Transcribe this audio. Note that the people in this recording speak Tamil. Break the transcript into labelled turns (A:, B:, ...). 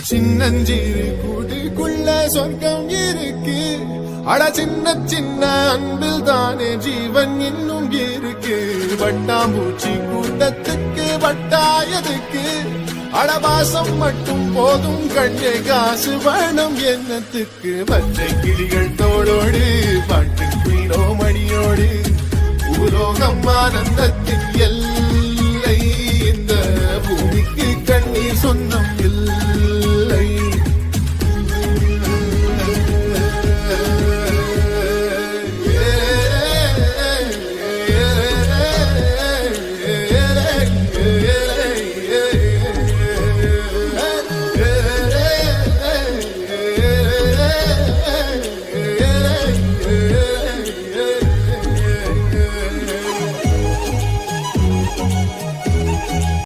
A: சின்னஞ்சிறு கூட்டுக்குள்ள சொர்க்கம் இருக்கு. அட சின்ன சின்ன அன்பில் தானே ஜீவன் இன்னும் இருக்கு. வட்டாம்பூச்சி கூட்டத்துக்கு வட்டாயதுக்கு அடவாசம் மட்டும் போதும் கண்ணே காசு வேணும் எண்ணத்துக்கு. பச்சை கிளிகள் தோளோடு பாட்டு குயிலோ மணியோடு பூலோகம் ஆனந்தத்தில் எல்லாம்